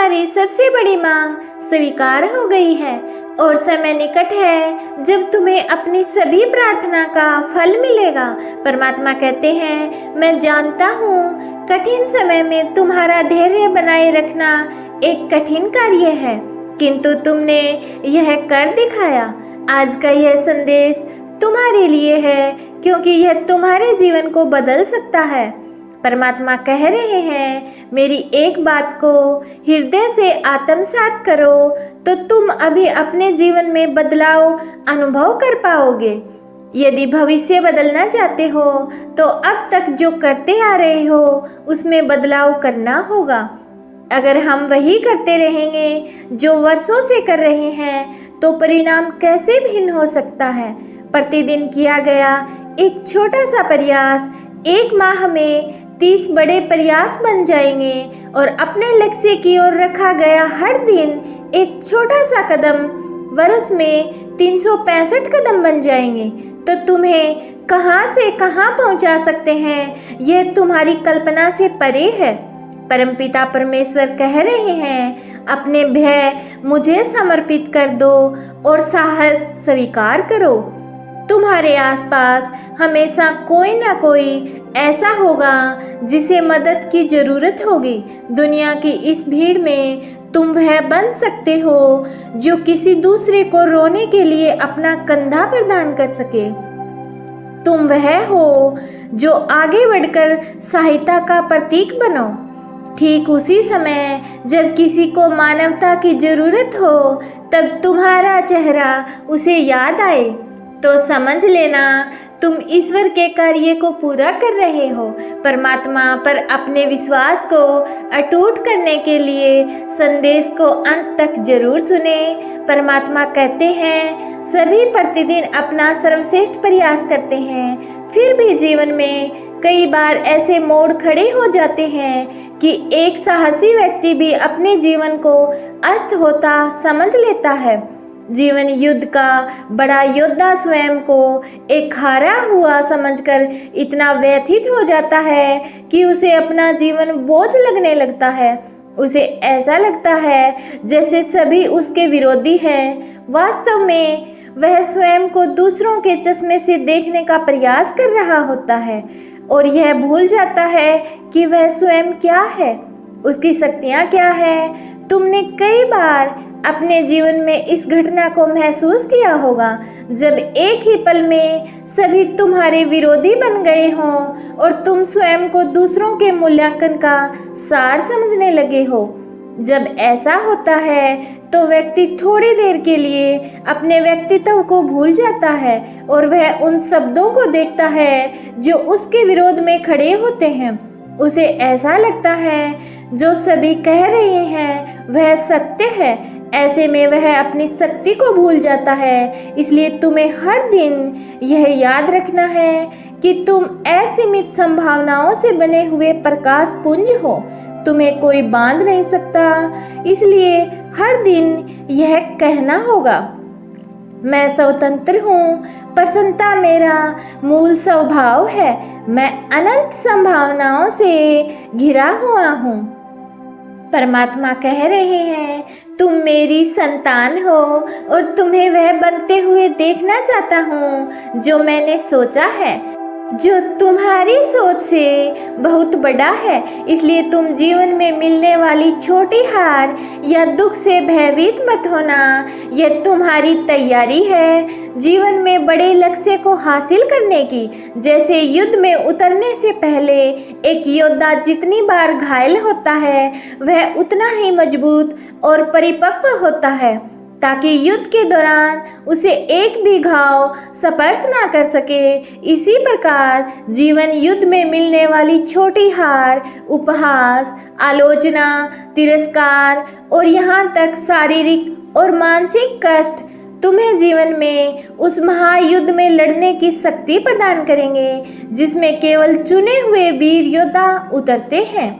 तुम्हारी सबसे बड़ी मांग स्वीकार हो गई है और समय निकट है जब तुम्हें अपनी सभी प्रार्थना का फल मिलेगा। परमात्मा कहते हैं, मैं जानता हूँ कठिन समय में तुम्हारा धैर्य बनाए रखना एक कठिन कार्य है, किंतु तुमने यह कर दिखाया। आज का यह संदेश तुम्हारे लिए है, क्योंकि यह तुम्हारे जीवन को बदल सकता है। परमात्मा कह रहे हैं, मेरी एक बात को हृदय से आत्मसात करो तो तुम अभी अपने जीवन में बदलाव अनुभव कर पाओगे। यदि भविष्य बदलना चाहते हो तो अब तक जो करते आ रहे हो उसमें बदलाव करना होगा। अगर हम वही करते रहेंगे जो वर्षों से कर रहे हैं तो परिणाम कैसे भिन्न हो सकता है। प्रतिदिन किया गया एक छोटा सा प्रयास एक माह में 30 बड़े प्रयास बन जाएंगे और अपने लक्ष्य की ओर रखा गया हर दिन एक छोटा सा कदम वर्ष में 365 कदम बन जाएंगे। तो तुम्हें कहां से कहां पहुंचा सकते हैं, यह तुम्हारी कल्पना से परे है। परमपिता परमेश्वर कह रहे हैं, अपने भय मुझे समर्पित कर दो और साहस स्वीकार करो। तुम्हारे आसपास हमेशा कोई ना कोई ऐसा होगा जिसे मदद की जरूरत होगी। दुनिया की इस भीड़ में तुम वह बन सकते हो जो किसी दूसरे को रोने के लिए अपना कंधा प्रदान कर सके। तुम वह हो जो आगे बढ़कर सहायता का प्रतीक बनो। ठीक उसी समय जब किसी को मानवता की जरूरत हो, तब तुम्हारा चेहरा उसे याद आए तो समझ लेना तुम ईश्वर के कार्य को पूरा कर रहे हो। परमात्मा पर अपने विश्वास को अटूट करने के लिए संदेश को अंत तक जरूर सुने। परमात्मा कहते हैं, सभी प्रतिदिन अपना सर्वश्रेष्ठ प्रयास करते हैं, फिर भी जीवन में कई बार ऐसे मोड़ खड़े हो जाते हैं कि एक साहसी व्यक्ति भी अपने जीवन को अस्त होता समझ लेता है। जीवन युद्ध का बड़ा योद्धा स्वयं को एक हारा हुआ समझकर इतना व्यथित हो जाता है कि उसे अपना जीवन बोझ लगने लगता है। उसे ऐसा लगता है जैसे सभी उसके विरोधी हैं। वास्तव में वह स्वयं को दूसरों के चश्मे से देखने का प्रयास कर रहा होता है और यह भूल जाता है कि वह स्वयं क्या है, उसकी शक्तियाँ क्या है। तुमने कई बार अपने जीवन में इस घटना को महसूस किया होगा, जब एक ही पल में सभी तुम्हारे विरोधी बन गए हों और तुम स्वयं को दूसरों के मूल्यांकन का सार समझने लगे हो। जब ऐसा होता है तो व्यक्ति थोड़ी देर के लिए अपने व्यक्तित्व को भूल जाता है और वह उन शब्दों को देखता है जो उसके विरोध में खड़े होते हैं। उसे ऐसा लगता है जो सभी कह रहे हैं वह सत्य है। ऐसे में वह अपनी शक्ति को भूल जाता है। इसलिए तुम्हें हर दिन यह याद रखना है कि तुम असीमित संभावनाओं से बने हुए प्रकाश पुंज हो। तुम्हें कोई बांध नहीं सकता। इसलिए हर दिन यह कहना होगा, मैं स्वतंत्र हूँ, प्रसन्नता मेरा मूल स्वभाव है, मैं अनंत संभावनाओं से घिरा हुआ हूँ। परमात्मा कह रहे हैं, तुम मेरी संतान हो और तुम्हें वह बनते हुए देखना चाहता हूँ जो मैंने सोचा है, जो तुम्हारी सोच से बहुत बड़ा है। इसलिए तुम जीवन में मिलने वाली छोटी हार या दुख से भयभीत मत होना। यह तुम्हारी तैयारी है जीवन में बड़े लक्ष्य को हासिल करने की। जैसे युद्ध में उतरने से पहले एक योद्धा जितनी बार घायल होता है, वह उतना ही मजबूत और परिपक्व होता है, ताकि युद्ध के दौरान उसे एक भी घाव स्पर्श ना कर सके। इसी प्रकार जीवन युद्ध में मिलने वाली छोटी हार, उपहास, आलोचना, तिरस्कार और यहाँ तक शारीरिक और मानसिक कष्ट तुम्हें जीवन में उस महायुद्ध में लड़ने की शक्ति प्रदान करेंगे जिसमें केवल चुने हुए वीर योद्धा उतरते हैं।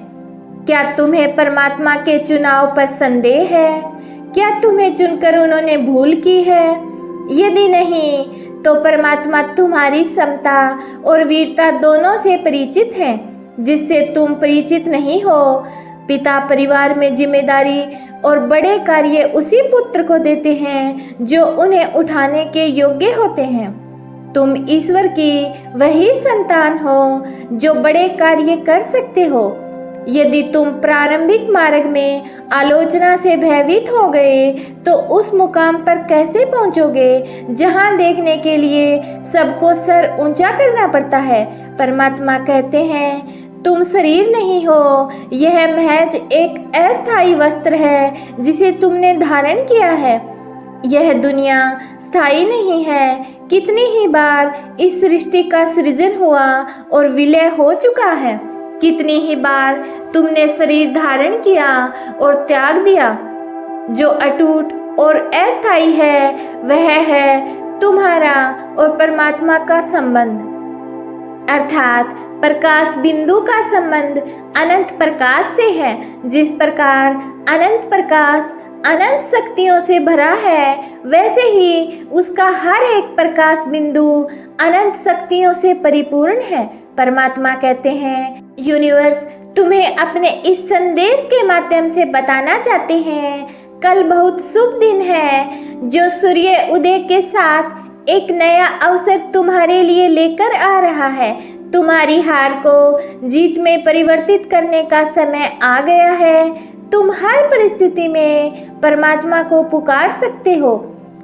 क्या तुम्हें परमात्मा के चुनाव पर संदेह है? क्या तुम्हें चुनकर उन्होंने भूल की है? यदि नहीं तो परमात्मा तुम्हारी क्षमता और वीरता दोनों से परिचित है, जिससे तुम परिचित नहीं हो। पिता परिवार में जिम्मेदारी और बड़े कार्य उसी पुत्र को देते हैं जो उन्हें उठाने के योग्य होते हैं। तुम ईश्वर की वही संतान हो जो बड़े कार्य कर सकते हो। यदि तुम प्रारंभिक मार्ग में आलोचना से भयभीत हो गए तो उस मुकाम पर कैसे पहुंचोगे जहां देखने के लिए सबको सर ऊंचा करना पड़ता है। परमात्मा कहते हैं तुम शरीर नहीं हो, यह महज एक अस्थायी वस्त्र है जिसे तुमने धारण किया है। यह दुनिया स्थायी नहीं है। कितनी ही बार इस सृष्टि का सृजन हुआ और विलय हो चुका है। कितनी ही बार तुमने शरीर धारण किया और त्याग दिया। जो अटूट और अस्थायी है वह है तुम्हारा और परमात्मा का संबंध, अर्थात प्रकाश बिंदु का संबंध अनंत प्रकाश से है। जिस प्रकार अनंत प्रकाश अनंत शक्तियों से भरा है, वैसे ही उसका हर एक प्रकाश बिंदु अनंत शक्तियों से परिपूर्ण है। परमात्मा कहते हैं यूनिवर्स तुम्हें अपने इस संदेश के माध्यम से बताना चाहते हैं कल बहुत शुभ दिन है जो सूर्य उदय के साथ एक नया अवसर तुम्हारे लिए लेकर आ रहा है। तुम्हारी हार को जीत में परिवर्तित करने का समय आ गया है। तुम हर परिस्थिति में परमात्मा को पुकार सकते हो।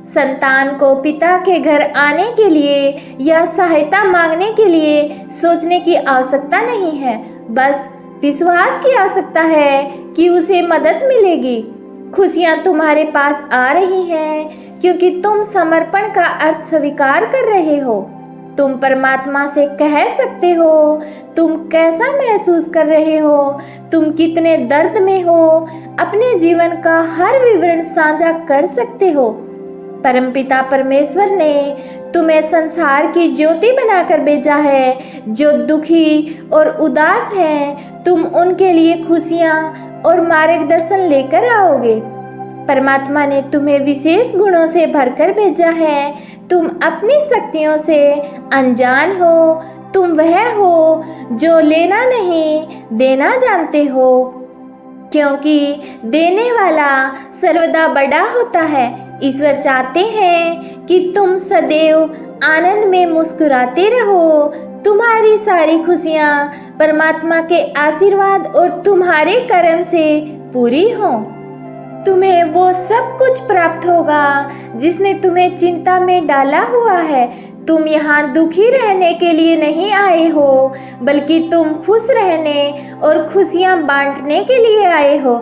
संतान को पिता के घर आने के लिए या सहायता मांगने के लिए सोचने की आवश्यकता नहीं है, बस विश्वास की आवश्यकता है कि उसे मदद मिलेगी। खुशियाँ तुम्हारे पास आ रही हैं क्योंकि तुम समर्पण का अर्थ स्वीकार कर रहे हो। तुम परमात्मा से कह सकते हो तुम कैसा महसूस कर रहे हो, तुम कितने दर्द में हो, अपने जीवन का हर विवरण साझा कर सकते हो। परमपिता परमेश्वर ने तुम्हें संसार की ज्योति बनाकर भेजा है। जो दुखी और उदास हैं, तुम उनके लिए खुशियाँ और मार्गदर्शन लेकर आओगे। परमात्मा ने तुम्हें विशेष गुणों से भरकर भेजा है। तुम अपनी शक्तियों से अनजान हो। तुम वह हो जो लेना नहीं देना जानते हो, क्योंकि देने वाला सर्वदा बड़ा होता है। ईश्वर चाहते हैं कि तुम सदैव आनंद में मुस्कुराते रहो। तुम्हारी सारी खुशियाँ परमात्मा के आशीर्वाद और तुम्हारे कर्म से पूरी हों। तुम्हें वो सब कुछ प्राप्त होगा जिसने तुम्हें चिंता में डाला हुआ है। तुम यहाँ दुखी रहने के लिए नहीं आए हो, बल्कि तुम खुश रहने और खुशियाँ बांटने के लिए आए हो।